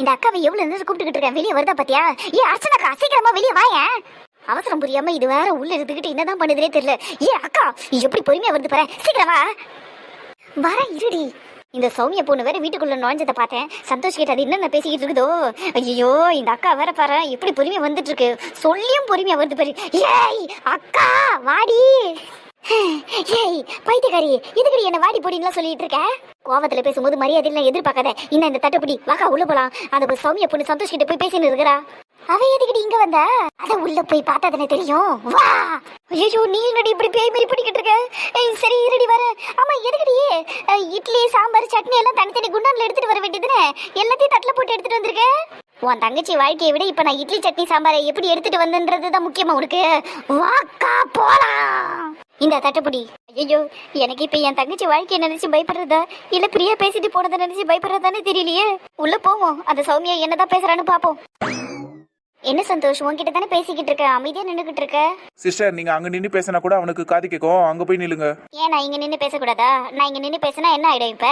இந்த அக்காவை எவ்வளவு நேரம் கூப்பிட்டுக்கிட்டு இருக்கேன், வெளியே வருதா பாத்தியா? ஏ அர்ச்சனாக்கா, சீக்கிரமா வெளியே வாயேன். அவசரம் புரியாம இது வேற உள்ள இருந்துகிட்டு என்னதான் பண்ணுதுனே தெரியல. ஏ அக்கா, எப்படி பொறுமையா வருது பாரு, சீக்கிரமா வர இருடி. இந்த சௌமிய பொண்ணு வேற வீட்டுக்குள்ள நுழைஞ்சதை பார்த்தேன். சந்தோஷ் கிட்ட அது என்னென்ன பேசிக்கிட்டு இருக்குதோ. ஐயோ, இந்த அக்கா வேற பாரு எப்படி பொறுமையா வந்துட்டு இருக்கு. சொல்லியும் பொறுமையா வருது பாரு. ஏய் அக்கா வாடி. ஏய் பைத்தியக்காரி, இதுக்கடி என்ன வாடி போடின்லாம் சொல்லிட்டு இருக்க? கோவத்துல பேசும்போது மரியாதை எல்லாம் எதிர்பார்க்காத. இன்னும் இந்த தட்டுப்படி வாக்கா உள்ள போலாம். அந்த சௌமிய பொண்ணு சந்தோஷ் கிட்ட போய் பேசின்னு இருக்கிறா. அவ எதுக்கடி இங்க வந்தா? அத உள்ள போய் பார்த்தா தானே தெரியும். வா. ஐயோ, நீ என்னடி இப்படி பேய் மாதிரி பண்ணிக்கிட்டு இருக்க? சரி இருடி வர. ஆமா எதுக்கடி இட்லி சாம்பார் சட்னி எல்லாம் தனித்தனி குண்டான்ல எடுத்துட்டு வர வேண்டியதுன்னு எல்லாத்தையும் தட்டுல போட்டு எடுத்துட்டு வந்திருக்க? உன் தங்கச்சி வாழ்க்கையை விட இப்ப நான் இட்லி சட்னி சாம்பாரை எப்படி எடுத்துட்டு வந்தேன்றதுதான் முக்கியமா உனக்கு. வாக்கா போலாம். இந்த தட்டுப்படி. ஐயோ, எனக்கு இப்ப என் தங்கச்சி வாழ்க்கையை நினைச்சு பயப்படுறதா இல்ல பிரியா பேசிட்டு போனதை நினைச்சு பயப்படுறதானே தெரியலையே. உள்ள போவோம், அந்த சௌமியா என்னதான் பேசுறான்னு பாப்போம். என்ன சந்தோஷ், உன்கிட்ட தானே பேசிக்கிட்டு இருக்க, அமைதியா நின்னுகிட்டு இருக்க. சிஸ்டர், நீங்க அங்க நின்னு பேசினா கூட அவனுக்கு காது கேட்கும். அங்க போய் நில்லுங்க. ஏன் நான் இங்க நின்னு பேசக்கூடாதா? நான் இங்க நின்னு பேசினா என்ன ஆயிடும்? இப்ப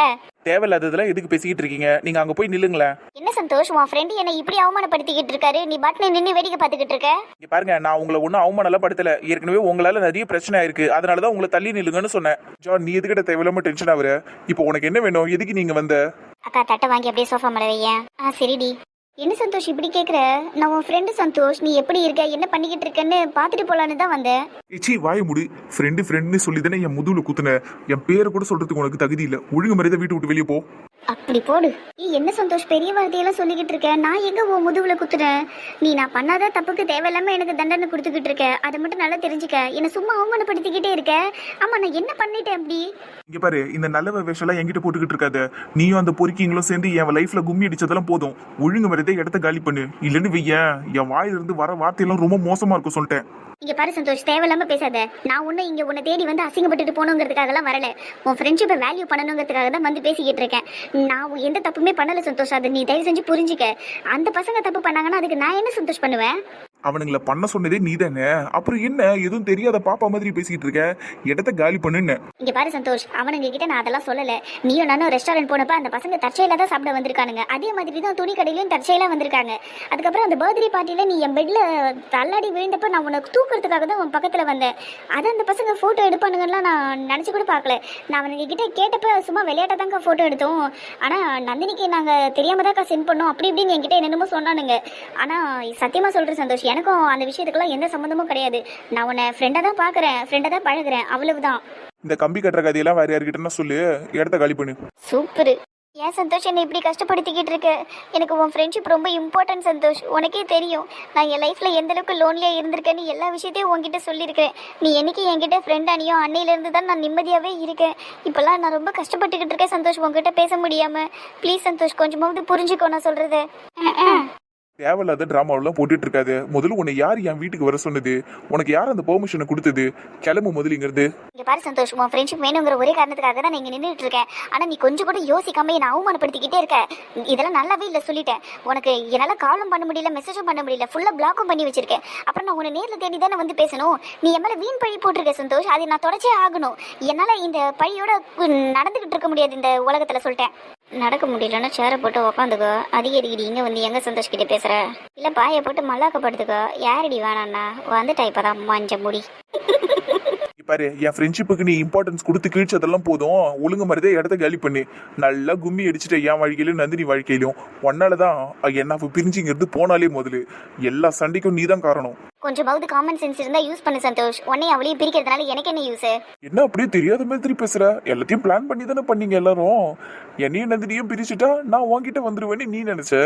தேவையில்லாததுல எதுக்கு பேசிக்கிட்டு இருக்கீங்க? நீங்க அங்க போய் நில்லுங்களேன். என்ன சந்தோஷ், உன் ஃப்ரெண்ட் என்ன இப்படி அவமானப்படுத்திக்கிட்டு இருக்காரு, நீ பாட்டுல நின்னு வேடிக்கை பார்த்துக்கிட்டு இருக்க. இங்க பாருங்க, நான் உங்களை ஒன்னும் அவமானலாம் படுத்தல. ஏற்கனவே உங்களால நிறைய பிரச்சனை ஆயிருக்கு. அதனாலதான் உங்களை தள்ளி நில்லுங்கன்னு சொன்னேன். ஜான், நீ எதுக்கிட்ட தேவையில்லாம டென்ஷன் ஆகுற? இப்போ உனக்கு என்ன வேணும்? எதுக்கு நீங்க வந்த? அக்கா தட்டை வாங்கி அப்படியே சோஃபா மேல வையேன். சரிடி. என்ன சந்தோஷ் இப்படி கேக்குற? நான் உன் ஃப்ரெண்டு சந்தோஷ், நீ எப்படி இருக்க என்ன பண்ணிக்கிட்டு இருக்கன்னு பாத்துட்டு போலான்னு தான் வந்தேன். ஏச்சி வாய முடி. ஃப்ரெண்டுன்னு சொல்லி தானே என் முதுகுல குத்துன. என் பேரை கூட சொல்றதுக்கு உனக்கு தகுதி இல்ல. ஒழுங்கு மரியாதை வீட்டு விட்டு வெளியே போ. அப்படி போடு. என்ன சந்தோஷ் பெரிய வார்த்தையெல்லாம் சொல்லிக்கிட்டு இருக்க? நான் எங்க உன் முதுகுல குத்துறேன்? நீ நான் பண்ணாத தப்புக்கு தேவையில்லாம எனக்கு தண்டனை கொடுத்துக்கிட்டு இருக்க. அதை மட்டும் நல்லா தெரிஞ்சுக்க. என்ன சும்மா அவமானப்படுத்திக்கிட்டே இருக்க. ஆமா, நான் என்ன பண்ணிட்டேன் அப்படி? இங்க பாரு, இந்த நல்ல வேஷம்லாம் என்கிட்ட போட்டுக்கிட்டு இருக்காது. நீயும் அந்த பொறுக்கிங்களும் சேர்ந்து என் லைஃப்ல கும்மி அடிச்சதெல்லாம் போதும். ஒழுங்கு மரியாதை இடத்த காலி பண்ணு. இல்லன்னு வையேன், என் வாயிலிருந்து வர வார்த்தையெல்லாம் ரொம்ப மோசமா இருக்கும் சொல்லிட்டேன். இங்க பாரு சந்தோஷ், தேவையில்லாம பேசாத. நான் உன்னை தேடி வந்து அசிங்கப்பட்டுட்டு போகணுங்கிறதுக்காக எல்லாம் வரல. உன் ஃப்ரெண்ட்ஷிப்பை வேல்யூ பண்ணணுங்கிறதுக்காக தான் வந்து பேசிக்கிட்டு இருக்கேன். நான் எந்த தப்புமே பண்ணல சந்தோஷ். அதை நீ தயவு செஞ்சு புரிஞ்சுக்க. அந்த பசங்க தப்பு பண்ணாங்கன்னா அதுக்கு நான் என்ன சந்தோஷ் பண்ணுவேன்? அவனுங்களை பண்ண சொன்னதே நீ தானே. அப்புறம் என்ன எதுவும் தெரியாத பாப்பா மாதிரி பேசிக்கிட்டு இருக்க? இடத்த காலி பண்ணுன்னு. இங்க பாரு சந்தோஷ், அவனுங்க கிட்ட நான் அதெல்லாம் சொல்லல. நீயும் நானும் ரெஸ்டாரண்ட் போனப்ப அந்த பசங்க தற்செயலா தான் சாப்பிட வந்திருக்கானுங்க. அதே மாதிரி தான் துணி கடையிலயும் தற்செயலா வந்திருக்காங்க. அதுக்கப்புறம் அந்த பர்த்டே பார்ட்டியில நீ என் பெட்ல தள்ளாடி விழுந்தப்ப நான் உனக்கு தூக்குறதுக்காக தான் உன் பக்கத்துல வந்தேன். அதை அந்த பசங்க போட்டோ எடுப்பானுங்கலாம் நான் நினைச்சு கூட பார்க்கல. நான் அவனுங்க கிட்ட கேட்டப்ப சும்மா விளையாட்ட தாங்க போட்டோ எடுத்தோம். ஆனா நந்தினிக்கு நாங்க தெரியாம தான் சென்ட் பண்ணோம் அப்படி இப்படின்னு என்கிட்ட என்னென்னமோ சொன்னானுங்க. ஆனா சத்தியமா சொல்றேன் சந்தோஷ், எனக்கும் அந்த விஷயத்துக்குலாம் எந்த சம்பந்தமும் கிடையாது. நான் உன்னை ஃப்ரெண்டா தான் பாக்குறேன், ஃப்ரெண்டா தான் பழகுறேன், அவ்வளவுதான். இந்த கம்பி கட்டுற கதையெல்லாம் வேற யார்கிட்டனா சொல்லு. இடத்த காலி பண்ணு. சூப்பர். ஏன் சந்தோஷ் என்னை இப்படி கஷ்டப்படுத்திக்கிட்டு இருக்க? எனக்கு உன் ஃப்ரெண்ட்ஷிப் ரொம்ப இம்பார்ட்டன்ட் சந்தோஷ். உனக்கே தெரியும் நான் என் லைஃப்ல எந்த அளவுக்கு லோன்லியா இருந்திருக்கேன்னு எல்லா விஷயத்தையும் உன்கிட்ட சொல்லியிருக்கேன். நீ என்னைக்கு என்கிட்ட ஃப்ரெண்ட் அணியோ அன்னையிலேருந்து தான் நான் நிம்மதியாவே இருக்கேன். இப்பெல்லாம் நான் ரொம்ப கஷ்டப்பட்டுக்கிட்டு இருக்கேன் சந்தோஷ், உன்கிட்ட பேச முடியாம. ப்ளீஸ் சந்தோஷ், கொஞ்சமாவது புரிஞ்சுக்கோ நான் சொல்றது. தேவையில்லாத டிராமாவெல்லாம் போட்டுட்டு இருக்காது. முதல்ல உன்னை யார் என் வீட்டுக்கு வர சொன்னது? உனக்கு யார் அந்த பெர்மிஷனை கொடுத்தது? கிளம்பு முதலிங்கிறது. இங்க பாரு சந்தோஷ், உன் ஃப்ரெண்ட்ஷிப் வேணுங்கிற ஒரே காரணத்துக்காக தான் நான் இங்க நின்றுட்டு இருக்கேன். ஆனா நீ கொஞ்சம் கூட யோசிக்காம என்ன அவமானப்படுத்திக்கிட்டே இருக்க. இதெல்லாம் நல்லாவே இல்லை சொல்லிட்டேன். உனக்கு என்னால காலும் பண்ண முடியல, மெசேஜும் பண்ண முடியல, ஃபுல்லா பிளாக்கும் பண்ணி வச்சிருக்கேன். அப்புறம் நான் உன்னை நேரில் தேடி தானே வந்து பேசணும். நீ என் மேல வீண் பழி போட்டிருக்க சந்தோஷ். அதை நான் தொடச்சே ஆகணும். என்னால இந்த பழியோட நடந்துகிட்டு இருக்க முடியாது இந்த உலகத்துல சொல்லிட்டேன். நடக்க முடியலன்னா சேரை போட்டு உக்காந்துக்கோ. அதிகடிக்கடி இங்க வந்து எங்க சந்தோஷ் கிட்ட பேசுற? இல்ல பாயை போட்டு மல்லாக்கப்படுத்துக்கோ. யாரடி வேணாண்ணா வந்துட்டா இப்பதான் மஞ்ச முடி. பாரு, என் ஃப்ரெண்ட்ஷிப்புக்கு நீ இம்பார்ட்டன்ஸ் கொடுத்து கிழிச்சதெல்லாம் போதும். ஒழுங்கு மாதிரிதே இடத்த காலி பண்ணு. நல்லா கும்மி அடிச்சுட்ட என் வாழ்க்கையிலும் நந்தினி வாழ்க்கையிலும். ஒன்னாலதான் என்ன பிரிஞ்சுங்கிறது போனாலே முதல்ல எல்லா சண்டைக்கும் நீ தான் காரணம். கொஞ்சமாவது காமன் சென்ஸ் இருந்தா யூஸ் பண்ணு சந்தோஷ். உன்னை அவளையும் பிரிக்கிறதுனால எனக்கு என்ன யூஸ்? என்ன அப்படியே தெரியாத மாதிரி பேசுற? எல்லாத்தையும் பிளான் பண்ணி தானே பண்ணீங்க எல்லாரும். என்னையும் நந்தினியும் பிரிச்சுட்டா நான் உன்கிட்ட வந்துருவேன்னு நீ நினைச்ச.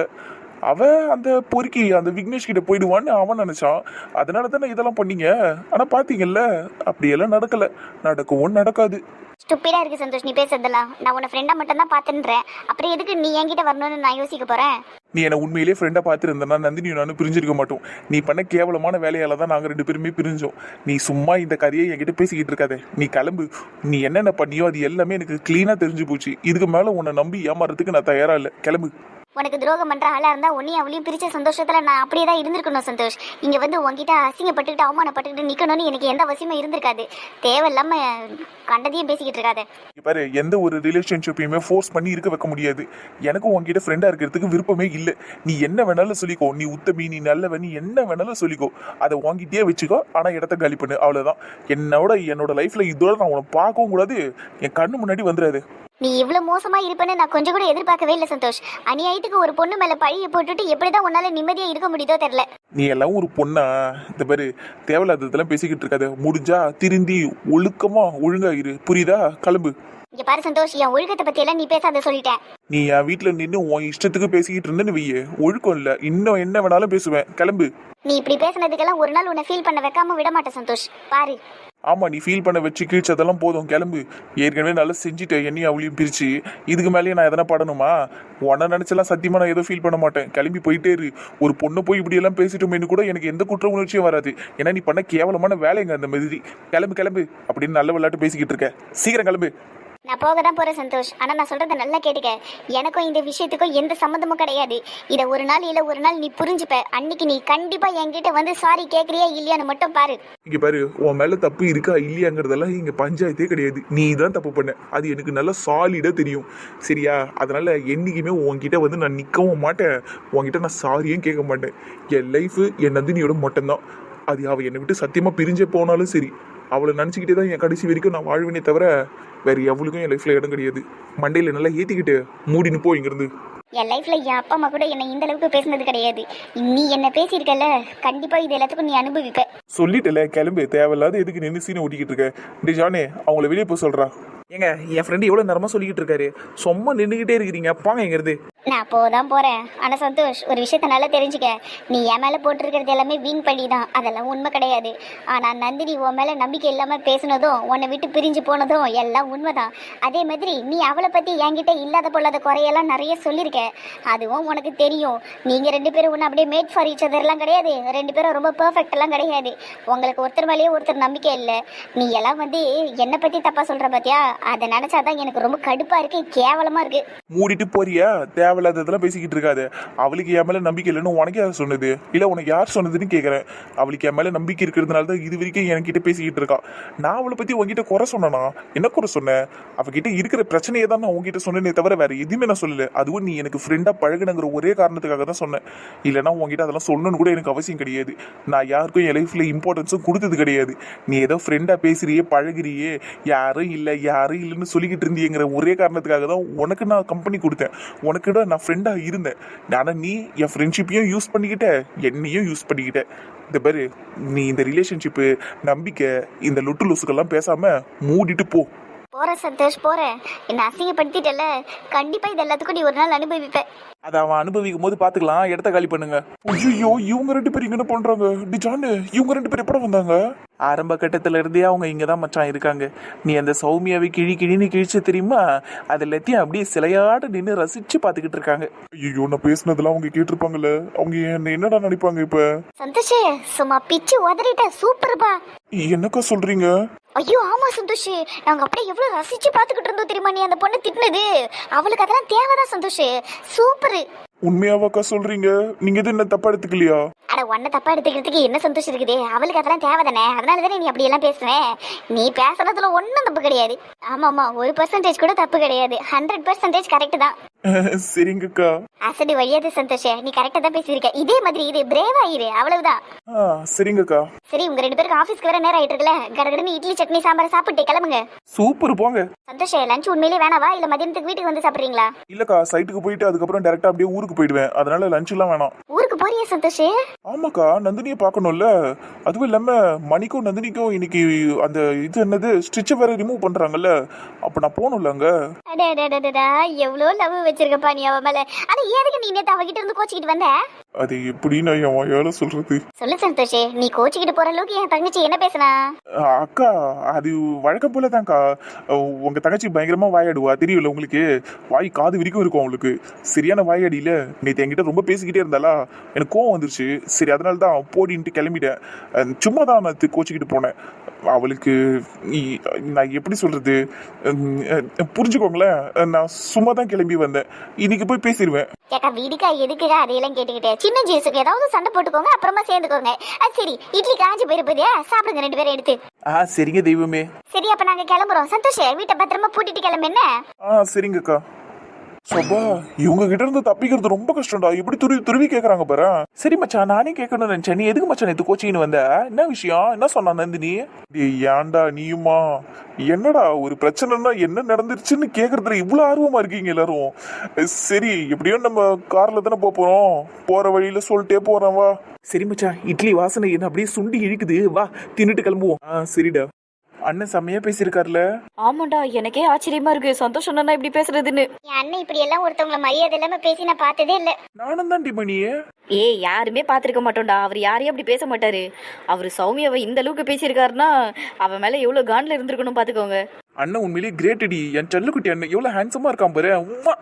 அவன் அந்த பொறுக்கி அந்த விக்னேஷ் கிட்ட போயிடுவான்னு அவன் நினைச்சான். அதனால தானே இதெல்லாம் பண்ணீங்க. ஆனா பாத்தீங்கல்ல, அப்படியெல்லாம் நடக்கல, நடக்கவும் நடக்காது. ஸ்டூப்பிடா இருக்கு சந்தோஷ் நீ பேசுறதெல்லாம். நான் உன்னை ஃப்ரெண்டா மட்டும் தான் பாத்துன்றேன். அப்புறம் எதுக்கு நீ என்கிட்ட வரணும்னு நான் யோசிக்க போறேன்? நீ என்ன உண்மையிலேயே ஃப்ரெண்டா பாத்துருந்தனா நந்தினியும் நானும் பிரிஞ்சிருக்க மாட்டோம். நீ பண்ண கேவலமான வேலையால தான் நாங்க 2 பேருமே பிரிஞ்சோம். நீ சும்மா இந்த கதையை என்கிட்ட பேசிக்கிட்டு இருக்காத. நீ கிளம்பு. நீ என்னென்ன பண்ணியோ அது எல்லாமே எனக்கு கிளீனா தெரிஞ்சு போச்சு. இதுக்கு மேல உன்னை நம்பி ஏமாறதுக்கு நான் தயாரா இல்லை. கிளம்பு. உனக்கு துரோகம் பண்ற ஆளா இருந்தா உன்னையும் அவளையும் பிரிச்ச சந்தோஷத்துல நான் அப்படியே தான் இருந்திருக்கணும் சந்தோஷ். இங்க வந்து உன்கிட்ட அசிங்கப்பட்டுக்கிட்டு அவமானப்பட்டுக்கிட்டு நிக்கணும்னு எனக்கு எந்த அவசியமும் இருந்திருக்காது. தேவையில்லாம கண்டதையும் பேசிக்கிட்டு இருக்காது. பாரு, எந்த ஒரு ரிலேஷன்ஷிப்பையுமே ஃபோர்ஸ் பண்ணி இருக்க வைக்க முடியாது. எனக்கும் உன்கிட்ட ஃப்ரெண்டா இருக்கிறதுக்கு விருப்பமே இல்லை. நீ என்ன வேணாலும் சொல்லிக்கோ, நீ உத்தமி, நீ நல்லவன், நீ என்ன வேணாலும் சொல்லிக்கோ. அதை வாங்கிட்டே வச்சுக்கோ, ஆனா இடத்த காலி பண்ணு, அவ்வளவுதான். என்னோட லைஃப்ல இதோட நான் உன்னை பார்க்கவும் கூடாது, என் கண்ணு முன்னாடி வந்துடாது. நீ இவ்வளவு மோசமா இருப்பேன்னு நான் கொஞ்சம் கூட எதிர்பார்க்கவே இல்லை சந்தோஷ். அநியாயத்துக்கு ஒரு பொண்ணு மேல பழிய போட்டுட்டு எப்படிதான் உன்னால நிம்மதியா இருக்க முடியுதோ தெரியல. நீ எல்லாம் ஒரு பொண்ணா? இந்த பாரு, தேவையில்லாததெல்லாம் பேசிக்கிட்டு இருக்காத. முடிஞ்சா திருந்தி ஒழுக்கமா ஒழுங்கா இரு, புரியுதா? கிளம்பு. இங்க பாரு சந்தோஷ், என் ஒழுக்கத்தை பத்தி எல்லாம் நீ பேசாத சொல்லிட்டேன். நீ என் வீட்டுல நின்று உன் இஷ்டத்துக்கு பேசிக்கிட்டு இருந்தேன்னு வையே, ஒழுக்கம் இல்ல. இன்னும் என்ன வேணாலும் பேசுவேன், கிளம்பு. நீ இப்படி பேசினதுக்கெல்லாம் ஒரு நாள் உன்னை ஃபீல் பண்ண வைக்காம விட மாட்டேன் சந்தோஷ், பாரு. ஆமா, நீ ஃபீல் பண்ண வச்சு கீழ்ச்சதெல்லாம் போதும், கிளம்பு. ஏற்கனவே நல்லா செஞ்சுட்டேன் என்னையும் அவளையும் பிரிச்சு. இதுக்கு மேலேயே நான் எதனா படணுமா? உன்னை நினைச்செல்லாம் சத்தியமா நான் எதுவும் ஃபீல் பண்ண மாட்டேன். கிளம்பி போயிட்டே இரு. ஒரு பொண்ணு போய் இப்படி எல்லாம் பேசிட்டோமேனு கூட எனக்கு எந்த குற்ற உணர்ச்சியும் வராது. ஏன்னா நீ பண்ண கேவலமான வேலைங்க அந்த மாதிரி. கிளம்பு அப்படின்னு நல்ல விளையாட்டு பேசிக்கிட்டு இருக்க. சீக்கிரம் கிளம்பு. நான் போக தான் போறேன் சந்தோஷ். ஆனா நான் சொல்றத நல்லா கேட்டுக்க. எனக்கும் இந்த விஷயத்துக்கும் எந்த சம்மந்தமும் கிடையாது. இதை ஒரு நாள் இல்ல ஒரு நாள் நீ புரிஞ்சுப்ப. அன்னைக்கு நீ கண்டிப்பா என்கிட்ட வந்து சாரி கேட்கறியா இல்லையான்னு மட்டும் பாரு. இங்க பாரு, உன் மேல தப்பு இருக்கா இல்லையாங்கிறதெல்லாம் இங்க பஞ்சாயத்தே கிடையாது. நீ தான் தப்பு பண்ண, அது எனக்கு நல்லா சாலிடா தெரியும், சரியா? அதனால என்னைக்குமே உன்கிட்ட வந்து நான் நிக்கவும் மாட்டேன், உன்கிட்ட நான் சாரியும் கேட்க மாட்டேன். என் லைஃப் என் நந்தினியோட மட்டும்தான். அது அவ என்னை விட்டு சத்தியமா பிரிஞ்சே போனாலும் சரி, அவளை நினச்சிக்கிட்டே தான் என் கடைசி வரைக்கும் நான் வாழ்வேனே தவிர வேறு எவ்வளவுக்கும் என் லைஃப்ல இடம் கிடையாது. மண்டையில் நல்லா ஏற்றிக்கிட்டு மூடின்னு போ இங்கிருந்து. என் லைஃப்ல என் அப்பா அம்மா கூட என்னை இந்த அளவுக்கு பேசினது கிடையாது. நீ என்ன பேசியிருக்கல, கண்டிப்பா இது எல்லாத்துக்கும் நீ அனுபவிப்ப. சொல்லிட்டல, கிளம்பு. தேவையில்லாத எதுக்கு நின்று சீனை ஓட்டிக்கிட்டு இருக்க? டே ஜானே, அவங்கள வெளியே போய் சொல்றா. ஏங்க, என் ஃப்ரெண்டு எவ்வளோ நேரமா சொல்லிக்கிட்டு இருக்காரு, சும்மா நின்றுக்கிட்டே இருக்கிறீங்க, போங்க இங்கிறது. நான் போதான் போறேன். ஆனா சந்தோஷ், ஒரு விஷயத்த நல்லா தெரிஞ்சுக்க. நீ என் மேல போட்டிருக்கிறது எல்லாமே வீண் பழி தான், அதெல்லாம் உண்மை கிடையாது. ஆனா நந்தினி உன் மேல நம்பிக்கை இல்லாம பேசுனதும் உன்னை விட்டு பிரிஞ்சு போனதும் எல்லாம் உண்மைதான். அதே மாதிரி நீ அவளை பத்தி என்கிட்ட இல்லாத பொல்லாத குறையெல்லாம் நிறைய சொல்லியிருக்க, அதுவும் உனக்கு தெரியும். நீங்க ரெண்டு பேரும் ஒன்று அப்படியே மேட் ஃபார் ஈச் அதர்லாம் கிடையாது. ரெண்டு பேரும் ரொம்ப பெர்ஃபெக்ட் எல்லாம் கிடையாது. உங்களுக்கு ஒருத்தர் மேலேயே ஒருத்தர் நம்பிக்கை இல்லை. நீ எல்லாம் வந்து என்னை பத்தி தப்பா சொல்ற பாத்தியா? அதை நினைச்சாதான் எனக்கு ரொம்ப கடுப்பா இருக்கு, கேவலமா இருக்கு. மூடிட்டு போறியா? தேவையில்லாததெல்லாம் பேசிக்கிட்டு இருக்காது. அவளுக்கு என் மேல நம்பிக்கை இல்லைன்னு உனக்கு யார் சொன்னது? இல்ல உனக்கு யார் சொன்னதுன்னு கேட்கறேன். அவளுக்கு என் மேல நம்பிக்கை இருக்கிறதுனால தான் இது வரைக்கும் என்கிட்ட பேசிக்கிட்டு இருக்கா. நான் அவளை பத்தி உங்ககிட்ட குறை சொன்னா? என்ன குறை சொன்னேன்? அவகிட்ட இருக்கிற பிரச்சனையை தான் நான் உங்ககிட்ட சொன்னேனே தவிர வேற எதுவுமே நான் சொல்லல. அதுவும் நீ எனக்கு ஃப்ரெண்டா பழகுனங்கிற ஒரே காரணத்துக்காக தான் சொன்னேன். இல்லைன்னா உங்ககிட்ட அதெல்லாம் சொல்லணும்னு கூட எனக்கு அவசியம் கிடையாது. நான் யாருக்கும் என் லைஃப்ல இம்பார்ட்டன்ஸும் கொடுத்தது கிடையாது. நீ ஏதோ ஃப்ரெண்டா பேசுறியே, பழகுறியே, யாரும் இல்லைன்னு சொல்லிக்கிட்டு இருந்தீங்கிற ஒரே காரணத்துக்காக தான் உனக்கு நான் கம்பெனி கொடுத்தேன். உனக்கு தான் நான் ஃப்ரெண்டா இருந்தேன். ஆனா நீ என் ஃப்ரெண்ட்ஷிப்பையும் யூஸ் பண்ணிக்கிட்ட, என்னையும் யூஸ் பண்ணிக்கிட்ட. இந்த பாரு, நீ இந்த ரிலேஷன்ஷிப்பு, நம்பிக்கை, இந்த லொட்டு லொசுக்கெல்லாம் பேசாம மூடிட்டு போ. போறேன் சந்தோஷ், போறேன். என்ன அசிங்கப்படுத்திட்டல, கண்டிப்பா இது எல்லாத்துக்கும் நீ ஒரு நாள் அனுபவிப்பேன். அதை அவன் அனுபவிக்கும் போது பார்த்துக்கலாம், இடத்த காலி பண்ணுங்க. ஐயோ, இவங்க ரெண்டு பேரும் என்ன பண்றாங்க? டிஜானு, இவங்க ரெண்டு பேரும் எப்பட வந்தாங்க? ஆரம்ப கட்டத்துல இருந்தே அவங்க இங்கே தான் மச்சான் இருக்காங்க. நீ அந்த சௌமியாவை கிழின்னு கிழிச்சு தெரியுமா? அது எல்லாத்தையும் அப்படியே சிலையாடு நின்று ரசிச்சு பார்த்துக்கிட்டு இருக்காங்க. ஐயோ, நான் பேசினதெல்லாம் அவங்க கேட்டிருப்பாங்கல்ல. அவங்க என்னடா நினைப்பாங்க இப்ப? சந்தோஷ், சும்மா பிச்சு உதறிட்ட, சூப்பர்பா. என்னக்கா சொல்றீங்க? ஐயோ ஆமா சந்தோஷ், நாங்க அப்படியே எவ்வளவு ரசிச்சு பாத்துக்கிட்டு இருந்தோம் தெரியுமா? நீ அந்த பொண்ணு திட்டினது அவளுக்கு அதெல்லாம் தேவைதான் சந்தோஷ், சூப்பர். உண்மையாவாக்கா சொல்றீங்க? நீங்க எதுவும் என்ன தப்பா எடுத்துக்கலையா? அட உன்னை தப்பா எடுத்துக்கிறதுக்கு என்ன சந்தோஷம் இருக்குது? அவளுக்கு அதெல்லாம் தேவைதானே, அதனால தானே நீ அப்படி எல்லாம் பேசுவேன். நீ பேசுறதுல ஒன்றும் தப்பு கிடையாது. ஆமாமா, 1% கூட தப்பு கிடையாது. 100% கரெக்ட் தான். சரிங்கக்கா. அசடு வழியாது சந்தோஷ், நீ கரெக்டா தான் பேசியிருக்க. இதே மாதிரி இது பிரேவா இரு, அவ்வளவுதான். சரிங்கக்கா. சரி, உங்க ரெண்டு பேருக்கு ஆபீஸ்க்கு வர நேரம் ஆயிட்டு இருக்குல்ல, கடகடன்னு இட்லி சட்னி சாம்பார் சாப்பிட்டு கிளம்புங்க. சூப்பர், போங்க. சந்தோஷ், லஞ்ச் உண்மையிலேயே வேணாவா இல்ல மதியானத்துக்கு வீட்டுக்கு வந்து சாப்பிடுறீங்களா? இல்லக்கா, சைட்டுக்கு போயிட்டு அதுக்கப்புறம் டைரக்டா அப்படியே ஊருக்கு போயிடுவேன். அதனால லஞ்ச் எல்லாம் வேணாம். ஊருக்கு போறியா சந்தோஷ்? ஆமாக்கா, நந்தினியை பார்க்கணும்ல. அதுவும் இல்லாம மணிக்கும் நந்தினிக்கும் இன்னைக்கு அந்த இது என்னது ஸ்டிச்சை வேற ரிமூவ் பண்றாங்கல்ல, அப்ப நான் போகணும்ல அங்க. அடடடடடா, எவ்வளோ லவ் வச்சிருக்கப்பா நீ அவ மேல. ஆனா எதுக்கு நீ நேத்து அவகிட்ட இருந்து கோச்சிக்கிட்டு வந்த? அது எப்படி நான் என் வாயால சொல்றது? சொல்லு சந்தோஷ், நீ கோச்சிக்கிட்டு போற அளவுக்கு என் தங்கச்சி என்ன பேசுனா? அக்கா, அது வழக்கம் போலதான்க்கா. உங்க தங்கச்சி பயங்கரமா வாயாடுவா, தெரியும்ல உங்களுக்கு. வாய் காது வரைக்கும் இருக்கும் அவளுக்கு. சரியான வாயாடியில நேற்று என்கிட்ட ரொம்ப பேசிக்கிட்டே இருந்தாலா, எனக்கு கோவம் வந்துருச்சு. சரி, அதனால தான் போடின்ட்டு கிளம்பிட்டேன். சும்மா தான் நான் கோச்சிக்கிட்டு போனேன். அவளுக்கு நான் எப்படி சொல்றது, புரிஞ்சுக்கோங்களேன். நான் சும்மா தான் கிளம்பி வந்தேன். இன்னைக்கு போய் பேசிடுவேன். ஏக்கா வீடுக்கா எதுக்குக்கா அதையெல்லாம் கேட்டுக்கிட்டே சின்ன ஜீஸுக்கு ஏதாவது சண்டை போட்டுக்கோங்க அப்புறமா சேர்ந்துக்கோங்க. சரி இட்லி காஞ்சி போயிருப்பதியா, சாப்பிடுங்க 2 பேரும் எடுத்து. சரிங்க தெய்வமே. சரி அப்ப நாங்க கிளம்புறோம். சந்தோஷ் வீட்டை பத்திரமா பூட்டிட்டு கிளம்பு என்ன. சரிங்கக்கா. சப்பா இவங்க கிட்ட இருந்து தப்பிக்கிறது ரொம்ப கஷ்டம்டா. இப்படி துருவி கேக்குறாங்க பாரு. சரி மச்சான், நானே கேட்கணும்னு நினைச்சேன். நீ எதுக்கு மச்சான் நேத்து கோச்சின்னு வந்த? என்ன விஷயம்? என்ன சொன்னா நந்தினி? டேய் ஏன்டா நீயுமா? என்னடா ஒரு பிரச்சனைனா என்ன நடந்துருச்சுன்னு கேக்குறதுல இவ்வளவு ஆர்வமா இருக்கீங்க எல்லாரும்? சரி எப்படியோ நம்ம கார்ல தானே போறோம், போற வழியில சொல்லிட்டே போறேன் வா. சரி மச்சான், இட்லி வாசனை என்ன அப்படியே சுண்டி இழுக்குது, வா தின்னுட்டு கிளம்புவோம். சரிடா. அண்ணன் செம்மையா பேசியிருக்காருல. ஆமாண்டா, எனக்கே ஆச்சரியமா இருக்கு சந்தோஷம் அண்ணா இப்படி பேசுறதுன்னு. என் அண்ணன் இப்படி எல்லாம் ஒருத்தவங்களை மரியாதை இல்லாம பேசி நான் பார்த்ததே இல்ல. நானும் தான் டிமணியே. யாருமே பாத்திருக்க மாட்டோம்டா. அவர் யாரையும் அப்படி பேச மாட்டாரு. அவர் சௌமியாவை இந்த அளவுக்கு பேசியிருக்காருன்னா அவன் மேல எவ்வளவு காண்ட்ல இருந்திருக்கணும் பாத்துக்கோங்க. அண்ணன் உண்மையிலேயே கிரேட்டடி. என் செல்லக்குட்டி அண்ணன் எவ்வளவு ஹேண்ட்ஸமா இருக்கான் பாரு. உம்மா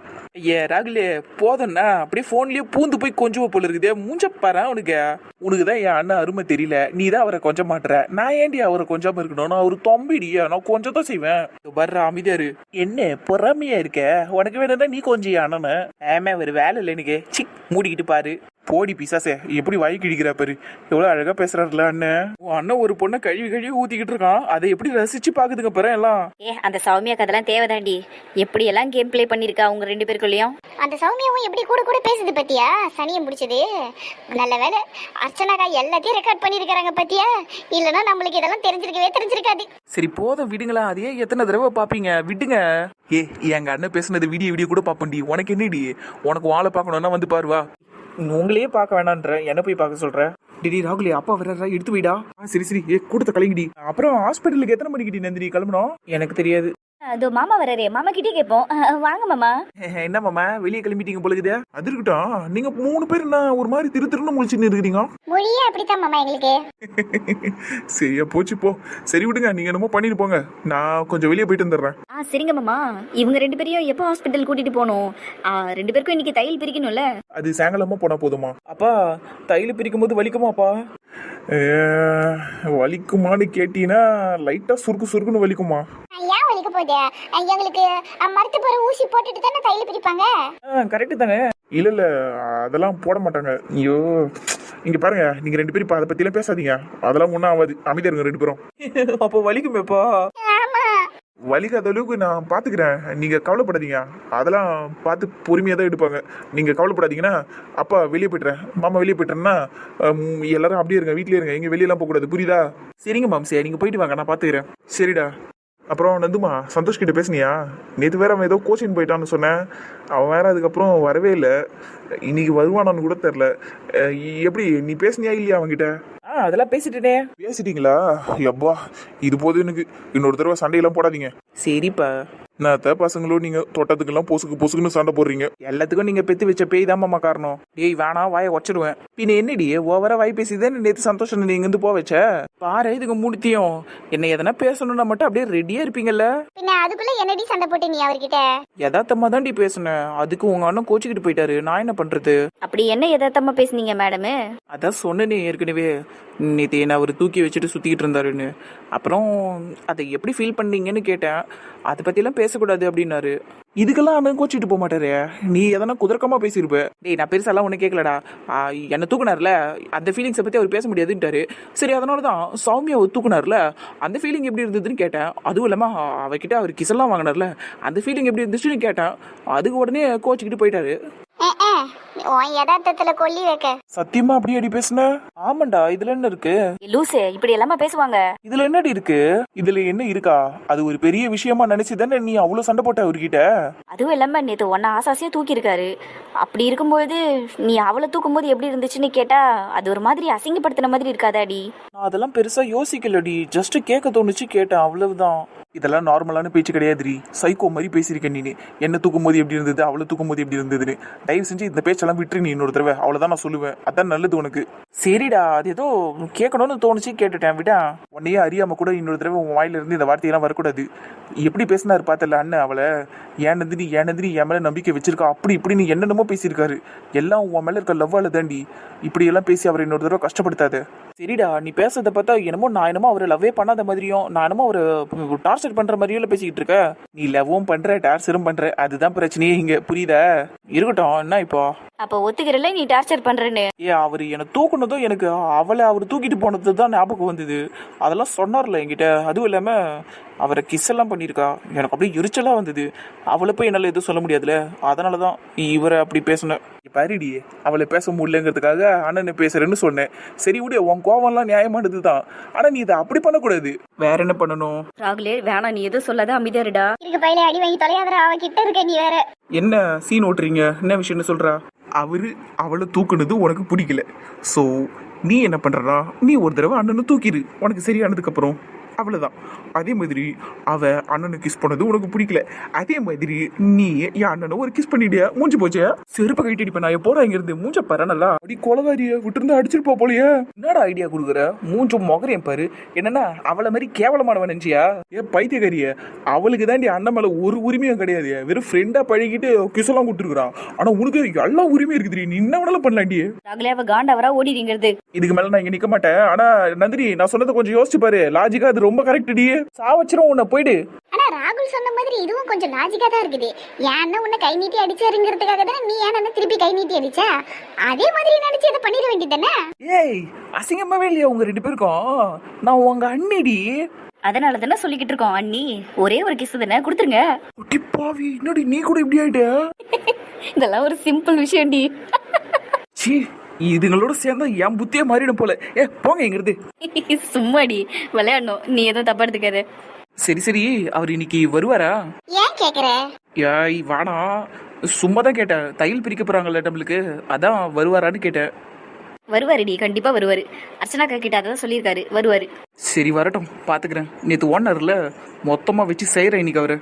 ராகுலே போதண்ணா அப்படியே போன்லயே பூந்து போய் கொஞ்சம் போல இருக்குதே. மூஞ்ச பாரு உனக்கு தான் என் அண்ணன் அருமை தெரியல. நீ தான் அவரை கொஞ்சம் மாட்டுற. நான் ஏன்டி அவரை கொஞ்சமா இருக்கணும்? நான் அவரு தொம்பிடியா, நான் கொஞ்சம் தான் செய்வேன். வர்ற அமைதியாரு. என்ன பொறாமையா இருக்க? உனக்கு வேணும்னா நீ கொஞ்சம் அண்ணனு. ஆமா ஒரு வேலை இல்லை எனக்கு. சிக் மூடிக்கிட்டு பாரு. போடி பிசாசே, எப்படி வாய் கிழிக்கிறா பாரு. எவ்வளவு அழகா பேசுறாருல அண்ணன். அண்ணன் ஒரு பொண்ணை கழுவி ஊத்திக்கிட்டு இருக்கான். அதை எப்படி ரசிச்சு பாக்குதுங்க பாரு எல்லாம். அந்த சௌமியா கதெல்லாம் தேவைதாண்டி. எப்படி எல்லாம் கேம் பிளே பண்ணிருக்கா அவங்க 2 பேருக்குள்ளயும். அந்த சௌமியாவும் எப்படி கூட பேசுது பத்தியா? சனியம் முடிச்சது நல்ல வேலை. அர்ச்சனாக்கா எல்லாத்தையும் ரெக்கார்ட் பண்ணிருக்காங்க பத்தியா? இல்லன்னா நம்மளுக்கு இதெல்லாம் தெரிஞ்சிருக்காது. சரி போதும் விடுங்களா. அதையே எத்தனை தடவை பாப்பீங்க, விடுங்க. எங்க அண்ணன் பேசுனது வீடியோ கூட பாப்பண்டி. உனக்கு என்னடி? உனக்கு வாழை பார்க்கணும்னா வந்து பாருவா. உங்களையே பார்க்க வேணான்ற என்ன போய் பார்க்க சொல்ற? டிடி ராகுலே, அப்பா வர்றா, எடுத்து வைடா. சரி கூட்டத்தை கலங்கிடி. அப்புறம் ஹாஸ்பிட்டலுக்கு எத்தனை மணிக்கு நந்தினி கிளம்பணும்? எனக்கு தெரியாது. அதோ மாமா வராரே, மாமா கிட்டே கேட்போம். வாங்க மாமா. என்ன மாமா வெளியே கிளம்பிட்டீங்க போலுக்குதே? அது இருக்கட்டும், நீங்க 3 பேர் என்ன ஒரு மாதிரி திருன்னு முழிச்சுன்னு இருக்கிறீங்க? மொழியே அப்படித்தான் மாமா எங்களுக்கு. சரியா போச்சு போ. சரி விடுங்க, நீங்க என்னமோ பண்ணிட்டு போங்க. நான் கொஞ்சம் வெளியே போயிட்டு வந்துடுறேன். சரிங்க மாமா. இவங்க 2 பேரையும் எப்போ ஹாஸ்பிட்டல் கூட்டிட்டு போகணும்? 2 பேருக்கும் இன்னைக்கு தையல் பிரிக்கணும்ல. அது சாயங்காலமா போனா போதுமா? அப்பா தையல் பிரிக்கும் போது வலிக்குமாப்பா? வலிக்குமான்னு கேட்டீங்கன்னா லைட்டா சுருக்குன்னு வலிக்குமா? ஏன் வலிக்க போகுது? எங்களுக்கு மரத்து போற ஊசி போட்டுட்டு தானே தையல் பிரிப்பாங்க. கரெக்ட் தானே? இல்ல அதெல்லாம் போட மாட்டாங்க. ஐயோ இங்க பாருங்க, நீங்க 2 பேரும் அதை பத்தி எல்லாம் பேசாதீங்க. அதெல்லாம் ஒன்னும் ஆகாது. அமைதியா இருங்க 2 பேரும். அப்போ வலிக்குமேப்பா? ஆமா வலிக்காத அளவுக்கு நான் பாத்துக்கிறேன். நீங்க கவலைப்படாதீங்க. அதெல்லாம் பார்த்து பொறுமையா தான் எடுப்பாங்க. நீங்க கவலைப்படாதீங்கன்னா அப்பா வெளியே போயிட்டுறேன், மாமா வெளியே போயிட்டுறேன்னா எல்லாரும் அப்படியே இருங்க, வீட்லயே இருங்க. எங்க வெளியெல்லாம் போக கூடாது, புரியுதா? சரிங்க மாம். சரி நீங்க போயிட்டு வாங்க, நான் பாத்துக்கிறேன். சரிடா. அப்புறம் நந்துமா, சந்தோஷ் கிட்ட பேசுனியா? நேற்று வேற அவன் ஏதோ கோச்சிங் போயிட்டான்னு சொன்னேன். அவன் வேற அதுக்கப்புறம் வரவே இல்லை. இன்னைக்கு வருவானான்னு கூட தெரில. எப்படி நீ பேசுனியா இல்லையா அவன்கிட்ட? அதெல்லாம் பேசிட்டேனே. பேசிட்டீங்களா? எப்பா இது போது எனக்கு. இன்னொரு தடவை சண்டையெல்லாம் போடாதீங்க. சரிப்பா. நான் பசங்களும் நீங்க தோட்டத்துக்கெல்லாம் பொசுக்குன்னு சண்டை போடுறீங்க. எல்லாத்துக்கும் நீங்க பெத்து வச்ச பேய் தான் மாமா காரணம். டேய் வேணா, வாயை உடச்சிடுவேன். பின்ன என்னடி ஓவரா வாய் பேசிதான் நேற்று சந்தோஷம் நீங்க இருந்து போ வச்ச பாரு. இதுக்கு மூணுத்தையும் என்ன எதனா பேசணும்னா மட்டும் அப்படியே ரெடியா இருப்பீங்கல்ல. பின்ன அதுக்குள்ள என்னடி சண்டை போட்டு நீ அவர்கிட்ட? யதார்த்தமா தாண்டி பேசுனேன். அதுக்கு உங்க அண்ணன் கோச்சிக்கிட்டு போயிட்டாரு. நான் என்ன பண்றது? அப்படி என்ன எதார்த்தமா பேசுனீங்க மேடம்? அதான் சொன்னேனே ஏற்கனவே, நேற்று என்ன அவர் தூக்கி வச்சுட்டு சுத்திக்கிட்டு இருந்தாருன்னு. அப்புறம் அதை எப்படி ஃபீல் பண்ணீங்கன்னு கேட்டேன். அதை பத்தியெல்லாம் பேசக்கூடாது அப்படின்னாரு. இதுக்கெல்லாம் அண்ணன் கோச்சிட்டு போக மாட்டாரு. நீ எதனா குதர்க்கமா பேசியிருப்ப. டேய் நான் பெருசாலாம் ஒண்ணு கேட்கலடா. என்ன தூக்குனார்ல, அந்த ஃபீலிங்ஸை பத்தி அவர் பேச முடியாதுன்ட்டாரு. சரி அதனாலதான் சௌமியாவை தூக்குனார்ல, அந்த ஃபீலிங் எப்படி இருந்ததுன்னு கேட்டேன். அதுவும் இல்லாம அவகிட்ட அவர் கிசெல்லாம் வாங்கினார்ல, அந்த ஃபீலிங் எப்படி இருந்துச்சுன்னு கேட்டேன். அதுக்கு உடனே கோச்சிக்கிட்டு போயிட்டாரு. உன் யதார்த்தத்துல கொல்லி வைக்க. சத்தியமா அப்படி அடி பேசுன? ஆமாண்டா. இதுல என்ன இருக்கு? லூசு, இப்படி எல்லாமே பேசுவாங்க. இதுல என்னடி இருக்கு? இதுல என்ன இருக்கா? அது ஒரு பெரிய விஷயமா நினைச்சுதானே நீ அவ்வளவு சண்டை போட்ட அவர்கிட்ட? அதுவும் இல்லாம நேத்து ஒன்ன ஆசாசியா தூக்கி இருக்காரு. அப்படி இருக்கும்போது நீ அவளை தூக்கும் போது எப்படி இருந்துச்சுன்னு கேட்டா அது ஒரு மாதிரி அசிங்கப்படுத்தின மாதிரி இருக்காதாடி? நான் அதெல்லாம் பெருசா யோசிக்கலடி. ஜஸ்ட் கேட்க தோணுச்சு, கேட்டேன், அவ்வளவுதான். இதெல்லாம் நார்மலான பேச்சு கிடையாதுடி. சைக்கோ மாதிரி பேசியிருக்க நீ. என்ன தூக்கும் போது எப்படி இருந்தது, அவளை தூக்கும் போது எப்படி இருந்ததுன்னு. தயவு செஞ்சு இந்த பேச்செல்லாம் விட்டு நீ இன்னொரு தடவை. அவ்வளவுதான் நான் சொல்லுவேன். அதான் நல்லது உனக்கு. சரிடா, அது ஏதோ கேட்கணும்னு தோணுச்சு, கேட்டுட்டேன், விடா. உன்னையே அறியாம கூட இன்னொரு தடவை உன் வாயில இருந்து இந்த வார்த்தையெல்லாம் வரக்கூடாது. எப்படி பேசினாரு பார்த்தல அண்ணன் அவளை. ஏனந்தினி என் மேல நம்பிக்கை வச்சிருக்கா, அப்படி இப்படி நீ என்னென்னமோ பேசியிருக்காரு. எல்லாம் உன் மேல இருக்க லவ்வால தாண்டி. இப்படி எல்லாம் பேசி அவரை இன்னொரு தடவை கஷ்டப்படுத்தாத. சரிடா நீ பேசுறத பார்த்தா நான் என்னமோ அவரை லவ்வே பண்ணாத மாதிரியும் நான் என்னமோ அவரை டார்ச்சர் பண்ற மாதிரியும் பேசிக்கிட்டு இருக்க. நீ லவ்வும் பண்ற டார்ச்சரும் பண்ற, அதுதான் பிரச்சனையே இங்க, புரியுதா? இருக்கட்டும், என்ன இப்போ? அப்போ ஒத்துக்கிறல நீ டார்ச்சர் பண்றேன்னு? அவர் என்னை தூக்குனதும் எனக்கு அவளை அவர் தூக்கிட்டு போனது தான் ஞாபகம் வந்தது. அதெல்லாம் சொன்னார்ல என்கிட்ட. அதுவும் இல்லாம அவரை கிஸ் எல்லாம் பண்ணியிருக்கா. எனக்கு அப்படியே எரிச்சலா வந்தது. அவளை போய் என்னால் எதுவும் சொல்ல முடியாதுல்ல, அதனாலதான் இவரை அப்படி பேசினேன். பாரிடி, அவளை பேச முடியலங்கிறதுக்காக அண்ணனை பேசுறேன்னு சொன்னேன். சரி விடு, உன் கோவம்லாம் நியாயமானது தான். ஆனா நீ இதை அப்படி பண்ணக்கூடாது. வேற என்ன பண்ணணும்? ராகுலே வேணாம், நீ எதுவும் சொல்லாத, அமைதியாருடா. இருக்கு பையில அடி வாங்கி தொலையாதரா, அவ கிட்ட இருக்க நீ வேற. என்ன சீன் ஓட்டுறீங்க? என்ன விஷயம்னு சொல்றா? அவளை தூக்குனது உனக்கு பிடிக்கல. ஸோ நீ என்ன பண்றா, நீ ஒரு தடவை அண்ணனை தூக்கிடு, உனக்கு சரியானதுக்கு அப்புறம் அவ்வளவுதான். அதே மாதிரி அவ அண்ணனை கிஸ் பண்ணது உனக்கு பிடிக்கல, அதே மாதிரி நீ என் அண்ணனை ஒரு கிஸ் பண்ணிட்டியா, மூஞ்சி போச்சே. செருப்ப கைட்டு அடிப்பேன் நான். போறா இங்க இருந்து. மூஞ்ச பாரு நல்லா. அடி கொலகாரிய விட்டுருந்து அடிச்சிருப்பா போலயே. என்னடா ஐடியா கொடுக்குற? மூஞ்சும் மொகரையும் பாரு. என்னன்னா அவளை மாதிரி கேவலமானவன் நினைச்சியா? பைத்தியக்காரிய, அவளுக்கு தாண்டி அண்ணன் மேல ஒரு உரிமையும் கிடையாது. வெறும் ஃப்ரெண்டா பழகிட்டு கிஸ் எல்லாம் கொடுத்துருக்கான். ஆனா உனக்கு எல்லா உரிமையும் இருக்குது. நீ என்ன வேணாலும் பண்ணலாண்டி. ராகுலே அவ காண்டாவரா ஓடிடுங்கிறது. இதுக்கு மேல நான் இங்க நிக்க மாட்டேன். ஆனா நந்தினி, நான் சொன்னதை கொஞ்சம் யோசிச்சு பாரு. லாஜிக்கா அது ரொம்ப கரெக்ட் டி. சாவச்சிரும் உன்னை, போயிடு. ஆனா ராகுல் சொன்ன மாதிரி இதுவும் கொஞ்சம் லாஜிக்கா தான் இருக்குது. ஏன் உன்னை கை நீட்டி அடிச்சாருங்கிறதுக்காக தானே நீ ஏன் திருப்பி கை நீட்டி அடிச்ச? அதே மாதிரி நினைச்சு இதை பண்ணிட வேண்டியதானே? ஏய், அசிங்கமாவே இல்லையா உங்க ரெண்டு பேருக்கும்? நான் உங்க அண்ணிடி. அதனால தானே சொல்லிக்கிட்டு இருக்கோம், அண்ணி ஒரே ஒரு கிஸ் தானே கொடுத்துருங்க. பாவி, என்னடி நீ கூட இப்படி ஆயிட்ட? இதெல்லாம் ஒரு சிம்பிள் விஷயம்டி. சீ, இதுங்களோட சேர்ந்தா என் புத்தியே மாறிடும் போல. போங்க எங்கிறது. சும்மாடி விளையாடணும், நீ எதுவும் தப்பா எடுத்துக்காரு. சரி சரி, அவர் இன்னைக்கு வருவாரா? ஏன் கேக்குற? ஏய் வாடா, சும்மா தான் கேட்டேன். தையல் பிரிக்க போறாங்கல்ல நம்மளுக்கு, அதான் வருவாரான்னு கேட்டேன். வருவாருடி, கண்டிப்பா வருவாரு. அர்ச்சனாக்கா கிட்ட அதான் சொல்லியிருக்காரு, வருவாரு. சரி வரட்டும், பாத்துக்கிறேன். நேற்று ஓனர்ல மொத்தமா வச்சு செய்யறேன் இன்னைக்கு அவரு.